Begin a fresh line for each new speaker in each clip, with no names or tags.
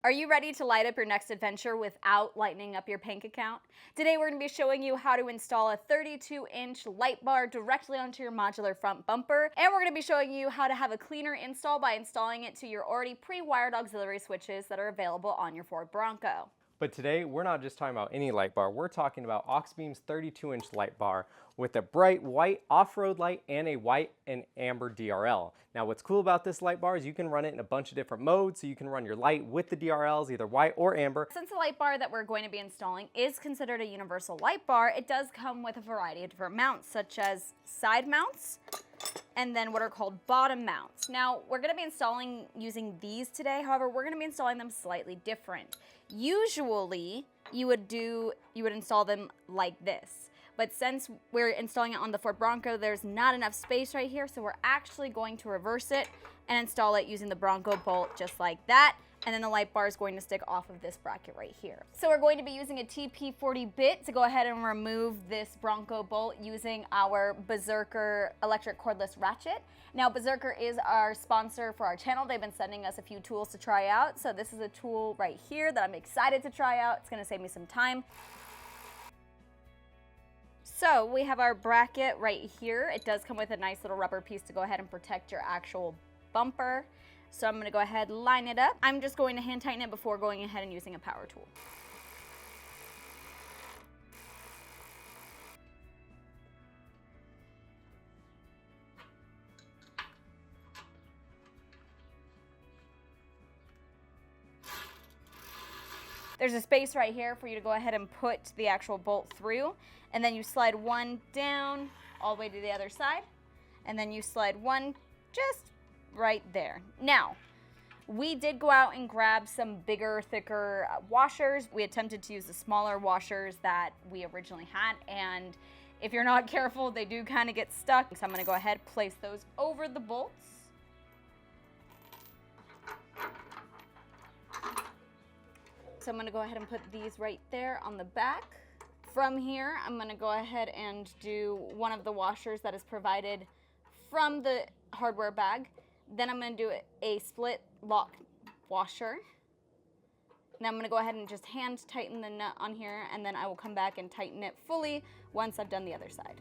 Are you ready to light up your next adventure without lightening up your bank account? Today we're going to be showing you how to install a 32-inch light bar directly onto your modular front bumper, and we're going to be showing you how to have a cleaner install by installing it to your already pre-wired auxiliary switches that are available on your Ford Bronco.
But today, we're not just talking about any light bar. We're talking about Auxbeam's 32-inch light bar with a bright white off-road light and a white and amber DRL. Now, what's cool about this light bar is you can run it in a bunch of different modes, so you can run your light with the DRLs, either white or amber.
Since the light bar that we're going to be installing is considered a universal light bar, it does come with a variety of different mounts, such as side mounts, and then what are called bottom mounts. Now, we're going to be installing using these today. However, we're going to be installing them slightly different. Usually, you would install them like this. But since we're installing it on the Ford Bronco, there's not enough space right here, so we're actually going to reverse it and install it using the Bronco bolt just like that. And then the light bar is going to stick off of this bracket right here. So we're going to be using a TP40 bit to go ahead and remove this Bronco bolt using our Berserker electric cordless ratchet. Now, Berserker is our sponsor for our channel. They've been sending us a few tools to try out. So this is a tool right here that I'm excited to try out. It's gonna save me some time. So we have our bracket right here. It does come with a nice little rubber piece to go ahead and protect your actual bumper. So I'm gonna go ahead and line it up. I'm just going to hand tighten it before going ahead and using a power tool. There's a space right here for you to go ahead and put the actual bolt through, and then you slide one down all the way to the other side, and then you slide one just right there. Now, we did go out and grab some bigger, thicker washers. We attempted to use the smaller washers that we originally had, and if you're not careful, they do kind of get stuck. So I'm gonna go ahead, place those over the bolts. So I'm gonna go ahead and put these right there on the back. From here, I'm gonna go ahead and do one of the washers that is provided from the hardware bag. Then I'm gonna do a split lock washer. Now I'm gonna go ahead and just hand tighten the nut on here, and then I will come back and tighten it fully once I've done the other side.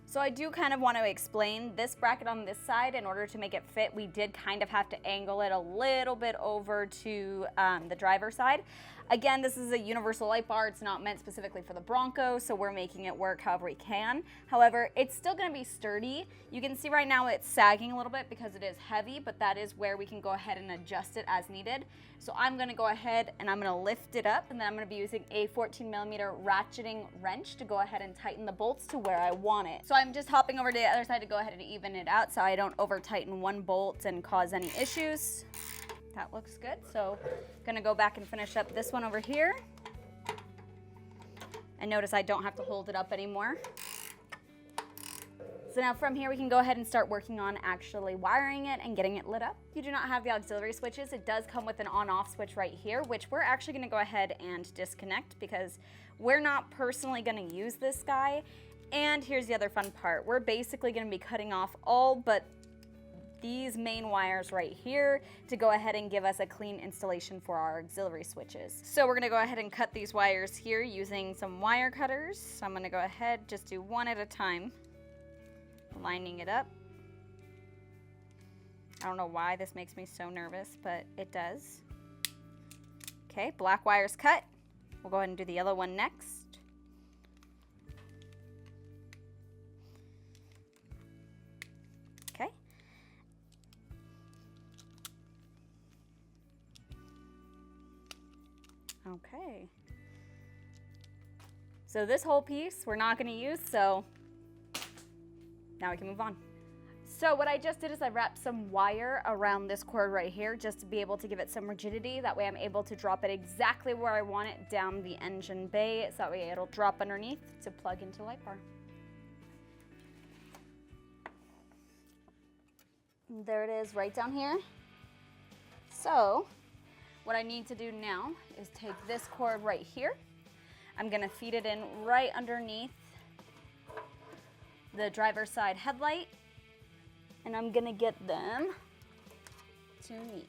So I do kind of want to explain this bracket on this side. In order to make it fit, we did kind of have to angle it a little bit over to the driver's side. Again, this is a universal light bar. It's not meant specifically for the Bronco, so we're making it work however we can. However, it's still going to be sturdy. You can see right now it's sagging a little bit because it is heavy, but that is where we can go ahead and adjust it as needed. So I'm going to go ahead and I'm going to lift it up, and then I'm going to be using a 14mm ratcheting wrench to go ahead and tighten the bolts to where I want it. So I'm just hopping over to the other side to go ahead and even it out so I don't over tighten one bolt and cause any issues. That looks good. So I'm gonna go back and finish up this one over here. And notice I don't have to hold it up anymore. So now from here we can go ahead and start working on actually wiring it and getting it lit up. If you do not have the auxiliary switches, it does come with an on-off switch right here, which we're actually gonna go ahead and disconnect because we're not personally gonna use this guy. And here's the other fun part. We're basically gonna be cutting off all but these main wires right here to go ahead and give us a clean installation for our auxiliary switches. So we're gonna go ahead and cut these wires here using some wire cutters. So I'm gonna go ahead, just do one at a time, lining it up. I don't know why this makes me so nervous, but it does. Okay, black wire's cut. We'll go ahead and do the yellow one next. Okay. So this whole piece we're not going to use, so now we can move on. So what I just did is I wrapped some wire around this cord right here just to be able to give it some rigidity. That way I'm able to drop it exactly where I want it down the engine bay, so that way it'll drop underneath to plug into the light bar. There it is right down here. So what I need to do now is take this cord right here. I'm gonna feed it in right underneath the driver's side headlight. and I'm gonna get them to meet.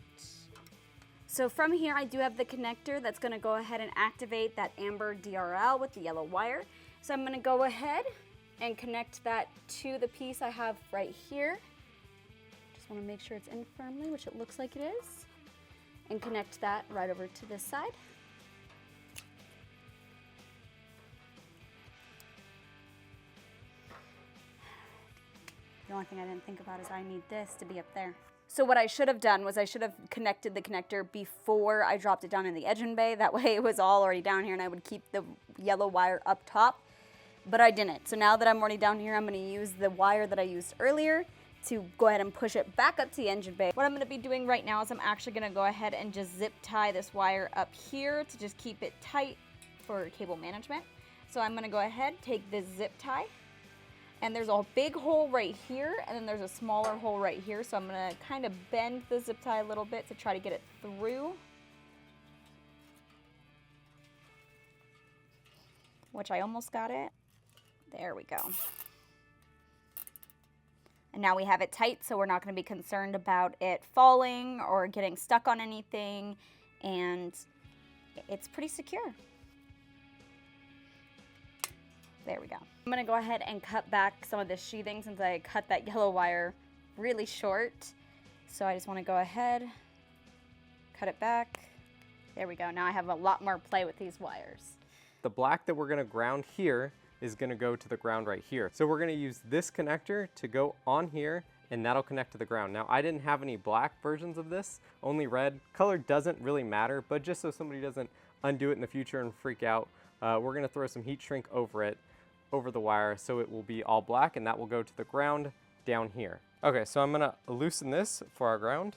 So from here, I do have the connector that's gonna go ahead and activate that amber DRL with the yellow wire. So I'm gonna go ahead and connect that to the piece I have right here. Just wanna make sure it's in firmly, which it looks like it is, and connect that right over to this side. The only thing I didn't think about is I need this to be up there. So what I should have done was I should have connected the connector before I dropped it down in the engine bay. That way it was all already down here and I would keep the yellow wire up top, but I didn't. So now that I'm already down here, I'm gonna use the wire that I used earlier to go ahead and push it back up to the engine bay. What I'm gonna be doing right now is I'm actually gonna go ahead and just zip tie this wire up here to just keep it tight for cable management. So I'm gonna go ahead, take this zip tie, and there's a big hole right here, and then there's a smaller hole right here. So I'm gonna kind of bend the zip tie a little bit to try to get it through, which I almost got it. There we go. And now we have it tight, so we're not gonna be concerned about it falling or getting stuck on anything, and it's pretty secure. There we go. I'm gonna go ahead and cut back some of the sheathing since I cut that yellow wire really short. So I just wanna go ahead, cut it back. There we go. Now I have a lot more play with these wires.
The black that we're gonna ground here is gonna go to the ground right here. So we're gonna use this connector to go on here, and that'll connect to the ground. Now, I didn't have any black versions of this, only red. Color doesn't really matter, but just so somebody doesn't undo it in the future and freak out, we're gonna throw some heat shrink over it, over the wire, so it will be all black, and that will go to the ground down here. Okay, so I'm gonna loosen this for our ground.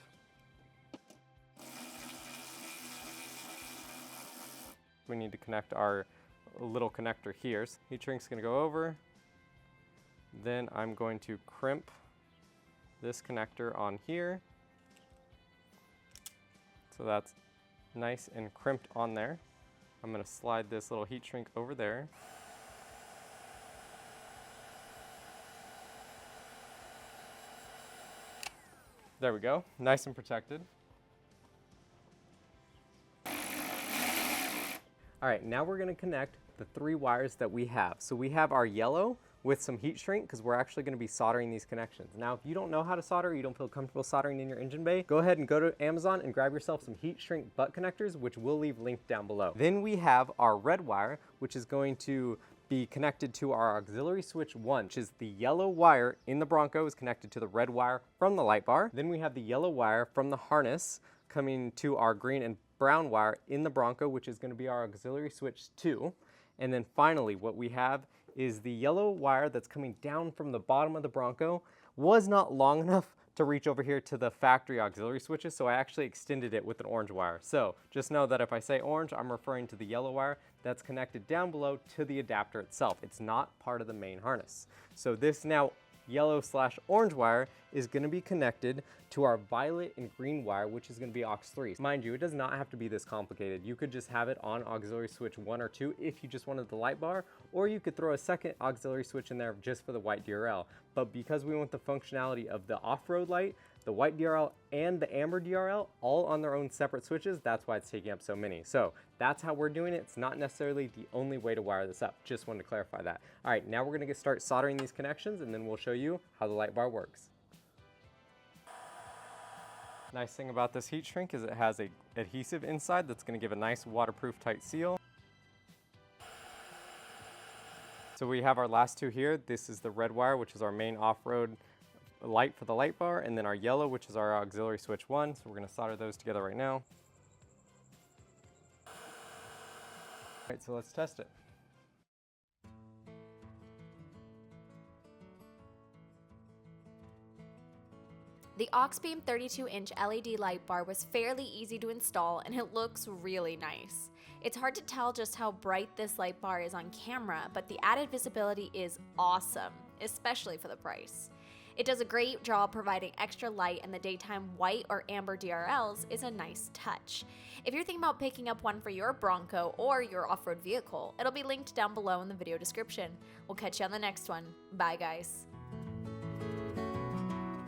We need to connect our little connector here. So heat shrink's gonna go over. Then I'm going to crimp this connector on here. So that's nice and crimped on there. I'm gonna slide this little heat shrink over there. There we go, nice and protected. All right, now we're gonna connect the 3 wires that we have. So we have our yellow with some heat shrink because we're actually gonna be soldering these connections. Now, if you don't know how to solder, you don't feel comfortable soldering in your engine bay, go ahead and go to Amazon and grab yourself some heat shrink butt connectors, which we'll leave linked down below. Then we have our red wire, which is going to be connected to our auxiliary switch 1, which is the yellow wire in the Bronco is connected to the red wire from the light bar. Then we have the yellow wire from the harness coming to our green and brown wire in the Bronco, which is going to be our auxiliary switch 2. And then finally, what we have is the yellow wire that's coming down from the bottom of the Bronco was not long enough to reach over here to the factory auxiliary switches, so I actually extended it with an orange wire. So just know that if I say orange, I'm referring to the yellow wire that's connected down below to the adapter itself. It's not part of the main harness. So this now yellow/orange wire is going to be connected to our violet and green wire, which is going to be aux 3. Mind you, it does not have to be this complicated. You could just have it on auxiliary switch 1 or 2 if you just wanted the light bar, or you could throw a second auxiliary switch in there just for the white DRL. But because we want the functionality of the off-road light, the white DRL and the amber DRL all on their own separate switches, that's why it's taking up so many. So that's how we're doing it. It's not necessarily the only way to wire this up. Just wanted to clarify that. All right, now we're gonna start soldering these connections, and then we'll show you how the light bar works. Nice thing about this heat shrink is it has a adhesive inside that's gonna give a nice waterproof tight seal. So we have our last 2 here. This is the red wire, which is our main off-road light for the light bar, and then our yellow, which is our auxiliary switch 1. So we're gonna solder those together right now. All right, so let's test it.
The Auxbeam 32-inch LED light bar was fairly easy to install, and it looks really nice. It's hard to tell just how bright this light bar is on camera, but the added visibility is awesome, especially for the price. It does a great job providing extra light, and the daytime white or amber DRLs is a nice touch. If you're thinking about picking up one for your Bronco or your off-road vehicle, it'll be linked down below in the video description. We'll catch you on the next one. Bye guys.